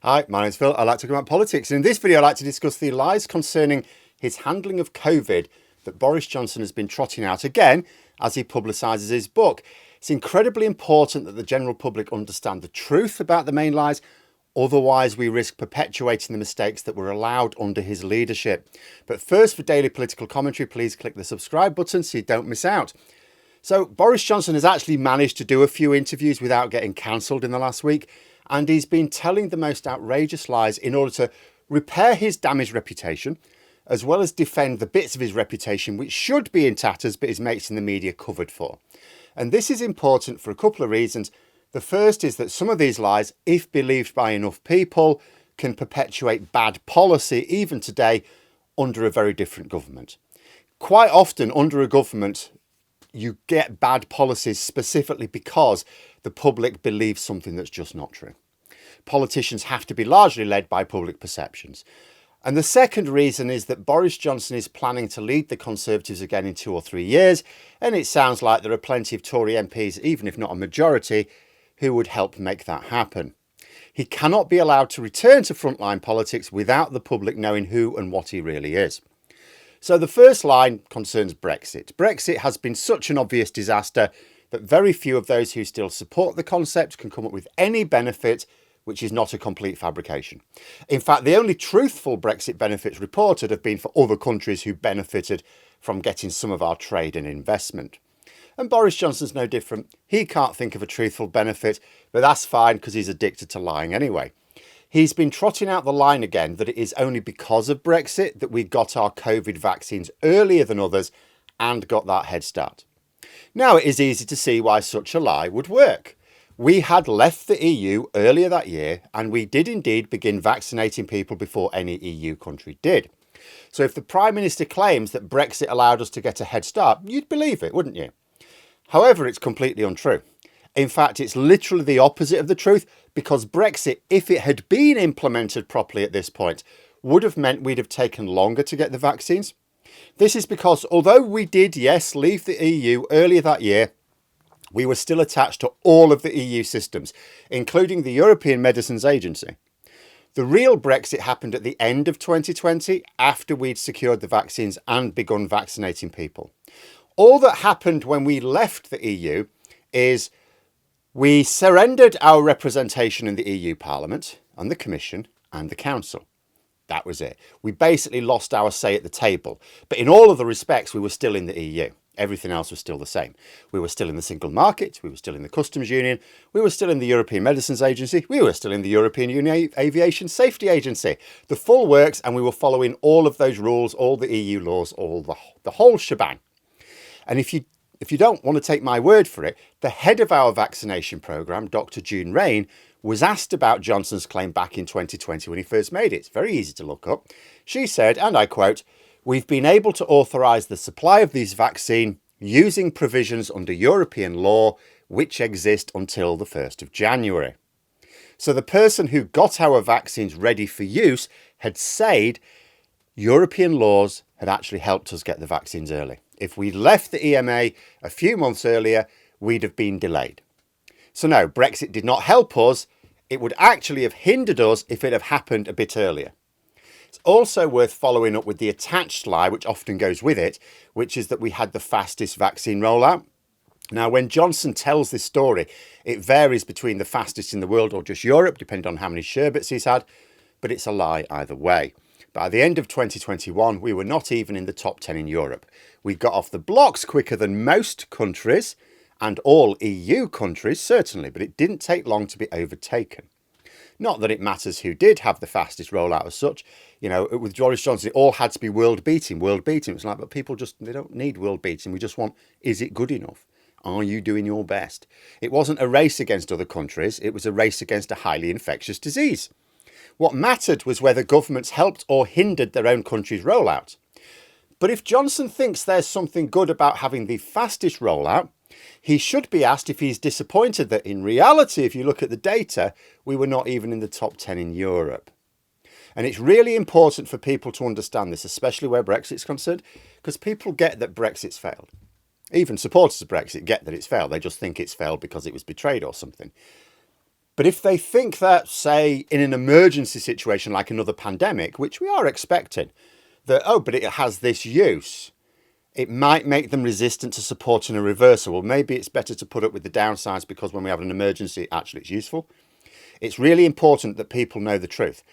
Hi, my name's Phil. I like to talk about politics. And in this video, I'd like to discuss the lies concerning his handling of COVID that Boris Johnson has been trotting out again as he publicises his book. It's incredibly important that the general public understand the truth about the main lies. Otherwise, we risk perpetuating the mistakes that were allowed under his leadership. But first, for daily political commentary, please click the subscribe button so you don't miss out. So Boris Johnson has actually managed to do a few interviews without getting cancelled in the last week. And he's been telling the most outrageous lies in order to repair his damaged reputation, as well as defend the bits of his reputation which should be in tatters but his mates in the media covered for. And this is important for a couple of reasons. The first is that some of these lies, if believed by enough people, can perpetuate bad policy even today under a very different government. Quite often under a government, you get bad policies specifically because the public believes something that's just not true. Politicians have to be largely led by public perceptions. And the second reason is that Boris Johnson is planning to lead the Conservatives again in 2 or 3 years. And it sounds like there are plenty of Tory MPs, even if not a majority, who would help make that happen. He cannot be allowed to return to frontline politics without the public knowing who and what he really is. So the first line concerns Brexit. Brexit has been such an obvious disaster that very few of those who still support the concept can come up with any benefit which is not a complete fabrication. In fact, the only truthful Brexit benefits reported have been for other countries who benefited from getting some of our trade and investment. And Boris Johnson's no different. He can't think of a truthful benefit, but that's fine because he's addicted to lying anyway. He's been trotting out the line again that it is only because of Brexit that we got our COVID vaccines earlier than others and got that head start. Now, it is easy to see why such a lie would work. We had left the EU earlier that year and we did indeed begin vaccinating people before any EU country did. So if the Prime Minister claims that Brexit allowed us to get a head start, you'd believe it, wouldn't you? However, it's completely untrue. In fact, it's literally the opposite of the truth because Brexit, if it had been implemented properly at this point, would have meant we'd have taken longer to get the vaccines. This is because although we did, yes, leave the EU earlier that year, we were still attached to all of the EU systems, including the European Medicines Agency. The real Brexit happened at the end of 2020 after we'd secured the vaccines and begun vaccinating people. All that happened when we left the EU is we surrendered our representation in the EU Parliament and the Commission and the Council. That was it. We basically lost our say at the table. But in all of the respects, we were still in the EU. Everything else was still the same. We were still in the single market. We were still in the customs union. We were still in the European Medicines Agency. We were still in the European Union Aviation Safety Agency. The full works, and we were following all of those rules, all the EU laws, all the whole shebang. And if you don't want to take my word for it, the head of our vaccination programme, Dr. June Rain, was asked about Johnson's claim back in 2020 when he first made it. It's very easy to look up. She said, and I quote, "We've been able to authorise the supply of these vaccine using provisions under European law, which exist until the 1st of January. So the person who got our vaccines ready for use had said European laws had actually helped us get the vaccines early. If we'd left the EMA a few months earlier, we'd have been delayed. So no, Brexit did not help us. It would actually have hindered us if it had happened a bit earlier." It's also worth following up with the attached lie, which often goes with it, which is that we had the fastest vaccine rollout. Now, when Johnson tells this story, it varies between the fastest in the world or just Europe, depending on how many sherbets he's had, but it's a lie either way. By the end of 2021, we were not even in the top 10 in Europe. We got off the blocks quicker than most countries and all EU countries, certainly, but it didn't take long to be overtaken. Not that it matters who did have the fastest rollout as such. You know, with Boris Johnson, it all had to be world beating. It was like, but people they don't need world beating. We just want, is it good enough? Are you doing your best? It wasn't a race against other countries. It was a race against a highly infectious disease. What mattered was whether governments helped or hindered their own country's rollout. But if Johnson thinks there's something good about having the fastest rollout, he should be asked if he's disappointed that in reality, if you look at the data, we were not even in the top 10 in Europe. And it's really important for people to understand this, especially where Brexit's concerned, because people get that Brexit's failed. Even supporters of Brexit get that it's failed. They just think it's failed because it was betrayed or something. But if they think that, say, in an emergency situation like another pandemic, which we are expecting, that, oh, but it has this use, it might make them resistant to supporting a reversal. Well, maybe it's better to put up with the downsides because when we have an emergency, actually it's useful. It's really important that people know the truth.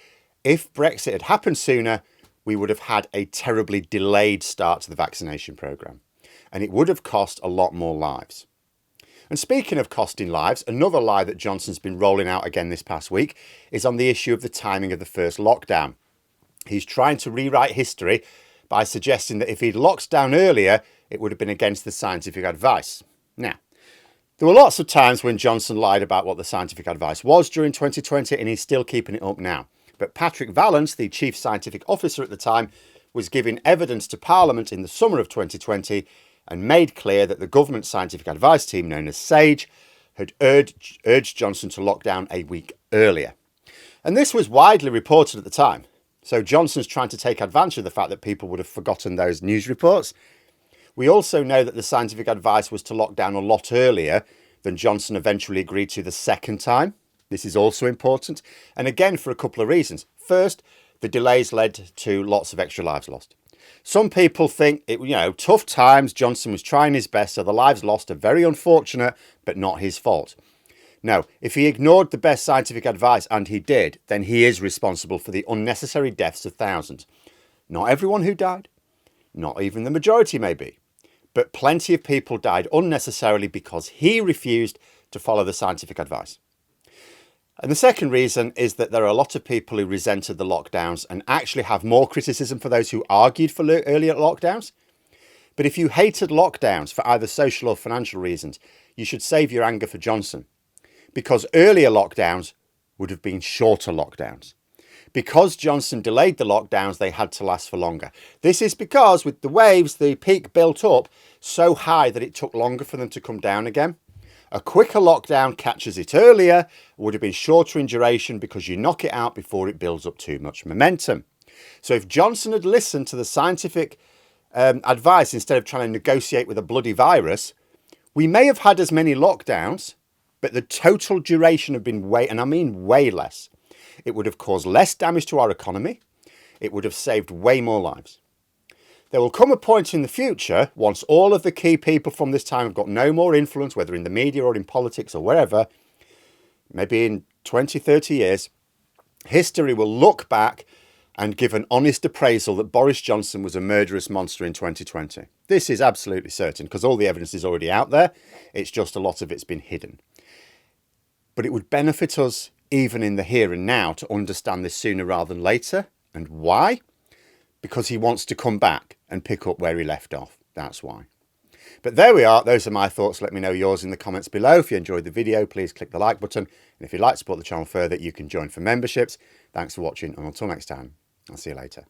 If Brexit had happened sooner, we would have had a terribly delayed start to the vaccination programme, and it would have cost a lot more lives. And speaking of costing lives, another lie that Johnson's been rolling out again this past week is on the issue of the timing of the first lockdown. He's trying to rewrite history by suggesting that if he'd locked down earlier, it would have been against the scientific advice. Now, there were lots of times when Johnson lied about what the scientific advice was during 2020, and he's still keeping it up now. But Patrick Vallance, the chief scientific officer at the time, was giving evidence to Parliament in the summer of 2020 and made clear that the government scientific advice team, known as SAGE, had urged Johnson to lock down a week earlier. And this was widely reported at the time. So Johnson's trying to take advantage of the fact that people would have forgotten those news reports. We also know that the scientific advice was to lock down a lot earlier than Johnson eventually agreed to the second time. This is also important. And again, for a couple of reasons. First, the delays led to lots of extra lives lost. Some people think, tough times, Johnson was trying his best, so the lives lost are very unfortunate, but not his fault. No, if he ignored the best scientific advice, and he did, then he is responsible for the unnecessary deaths of thousands. Not everyone who died, not even the majority maybe, but plenty of people died unnecessarily because he refused to follow the scientific advice. And the second reason is that there are a lot of people who resented the lockdowns and actually have more criticism for those who argued for earlier lockdowns. But if you hated lockdowns for either social or financial reasons, you should save your anger for Johnson. Because earlier lockdowns would have been shorter lockdowns. Because Johnson delayed the lockdowns, they had to last for longer. This is because with the waves, the peak built up so high that it took longer for them to come down again. A quicker lockdown catches it earlier, would have been shorter in duration because you knock it out before it builds up too much momentum. So if Johnson had listened to the scientific advice instead of trying to negotiate with a bloody virus, we may have had as many lockdowns, but the total duration have been way less. It would have caused less damage to our economy. It would have saved way more lives. There will come a point in the future, once all of the key people from this time have got no more influence, whether in the media or in politics or wherever, maybe in 20, 30 years, history will look back and give an honest appraisal that Boris Johnson was a murderous monster in 2020. This is absolutely certain because all the evidence is already out there. It's just a lot of it's been hidden. But it would benefit us even in the here and now to understand this sooner rather than later. And why? Because he wants to come back and pick up where he left off. That's why. But there we are. Those are my thoughts. Let me know yours in the comments below. If you enjoyed the video, please click the like button. And if you'd like to support the channel further, you can join for memberships. Thanks for watching. And until next time, I'll see you later.